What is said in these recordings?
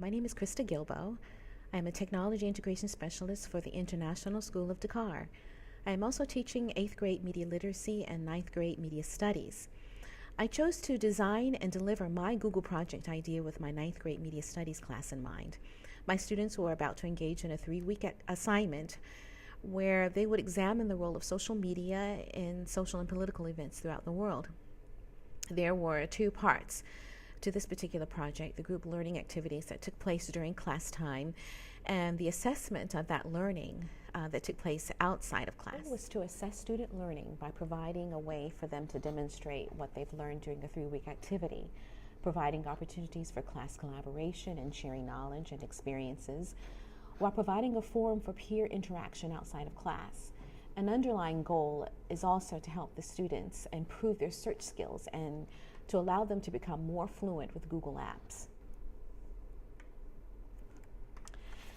My name is Krista Gilbo. I am a Technology Integration Specialist for the International School of Dakar. I am also teaching 8th grade Media Literacy and 9th grade Media Studies. I chose to design and deliver my Google project idea with my 9th grade Media Studies class in mind. My students were about to engage in a 3-week assignment where they would examine the role of social media in social and political events throughout the world. There were 2 parts to this particular project: the group learning activities that took place during class time and the assessment of that learning that took place outside of class. It was to assess student learning by providing a way for them to demonstrate what they've learned during a 3-week activity, providing opportunities for class collaboration and sharing knowledge and experiences, while providing a forum for peer interaction outside of class. An underlying goal is also to help the students improve their search skills and to allow them to become more fluent with Google Apps.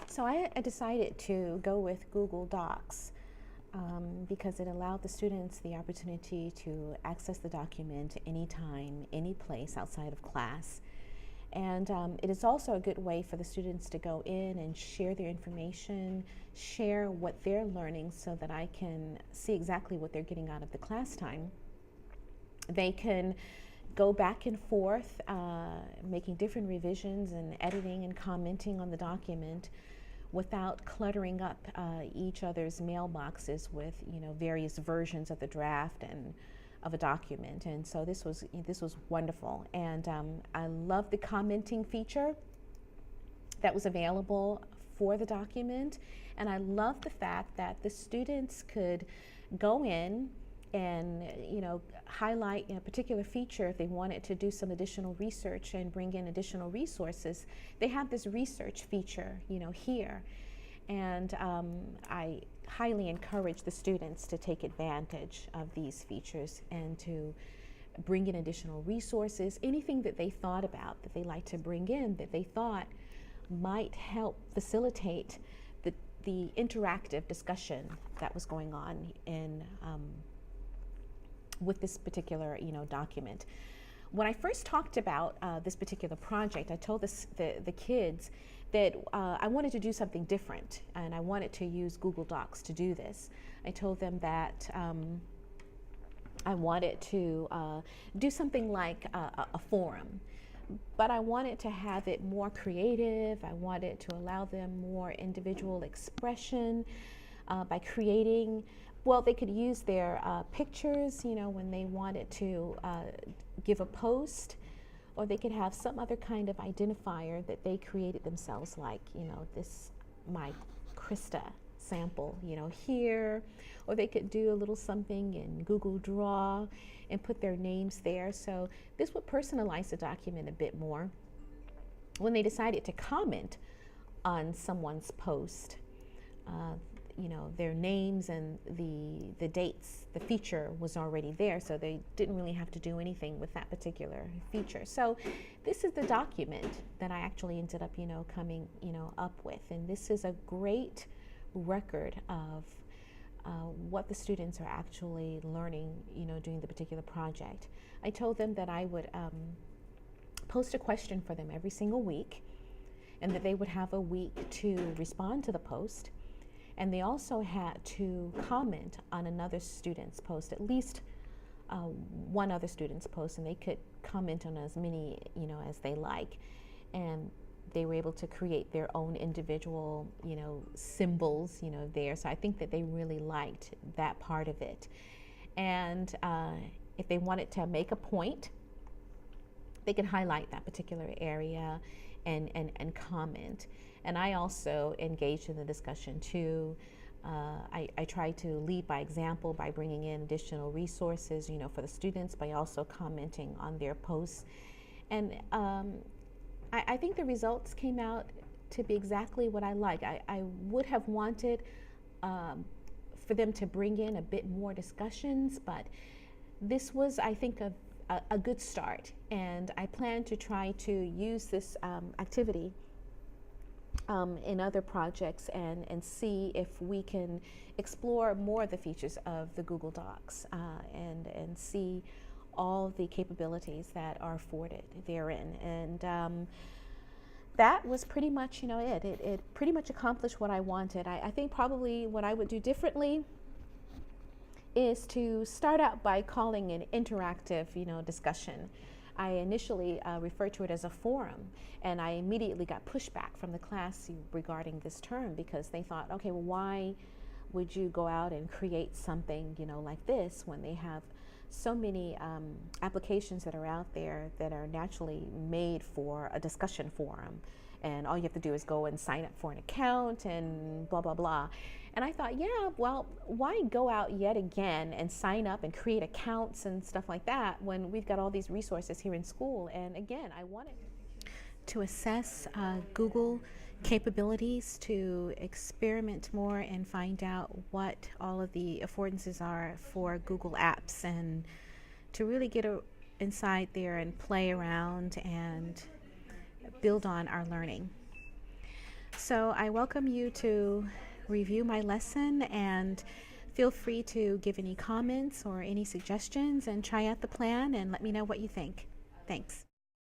So I decided to go with Google Docs because it allowed the students the opportunity to access the document anytime, any place outside of class. And it is also a good way for the students to go in and share their information, share what they're learning so that I can see exactly what they're getting out of the class time. They can go back and forth, making different revisions and editing and commenting on the document without cluttering up each other's mailboxes with various versions of the draft and of a document. And so this was wonderful. And I love the commenting feature that was available for the document. And I love the fact that the students could go in and highlight a particular feature if they wanted to do some additional research and bring in additional resources. They have this research feature here, and I highly encourage the students to take advantage of these features and to bring in additional resources, anything that they thought about that they like to bring in that they thought might help facilitate the interactive discussion that was going on in with this particular document. When I first talked about this particular project, I told the kids that I wanted to do something different and I wanted to use Google Docs to do this. I told them that I wanted to do something like a forum, but I wanted to have it more creative. I wanted to allow them more individual expression by creating. Well, they could use their pictures, when they wanted to give a post, or they could have some other kind of identifier that they created themselves, like, this, my Krista sample, here, or they could do a little something in Google Draw and put their names there. So this would personalize the document a bit more. When they decided to comment on someone's post, their names and the dates, the feature was already there, so they didn't really have to do anything with that particular feature. So this is the document that I actually ended up, coming, up with, and this is a great record of what the students are actually learning, doing the particular project. I told them that I would post a question for them every single week, and that they would have a week to respond to the post. And they also had to comment on another student's post, at least one other student's post, and they could comment on as many, as they like. And they were able to create their own individual, symbols, there. So I think that they really liked that part of it. And if they wanted to make a point, they could highlight that particular area and comment. And I also engaged in the discussion too. I try to lead by example by bringing in additional resources, for the students, by also commenting on their posts. And I think the results came out to be exactly what I like. I would have wanted for them to bring in a bit more discussions, but this was, I think, a good start. And I plan to try to use this activity in other projects and see if we can explore more of the features of the Google Docs and see all the capabilities that are afforded therein. And that was pretty much, it pretty much accomplished what I wanted. I think probably what I would do differently is to start out by calling an interactive, discussion. I initially referred to it as a forum, and I immediately got pushback from the class regarding this term, because they thought, okay, well, why would you go out and create something, like this, when they have so many applications that are out there that are naturally made for a discussion forum, and all you have to do is go and sign up for an account and blah, blah, blah. And I thought, yeah, well, why go out yet again and sign up and create accounts and stuff like that when we've got all these resources here in school? And again, I wanted to assess Google capabilities, to experiment more and find out what all of the affordances are for Google Apps, and to really get inside there and play around and build on our learning. So I welcome you to review my lesson, and feel free to give any comments or any suggestions, and try out the plan and let me know what you think. Thanks.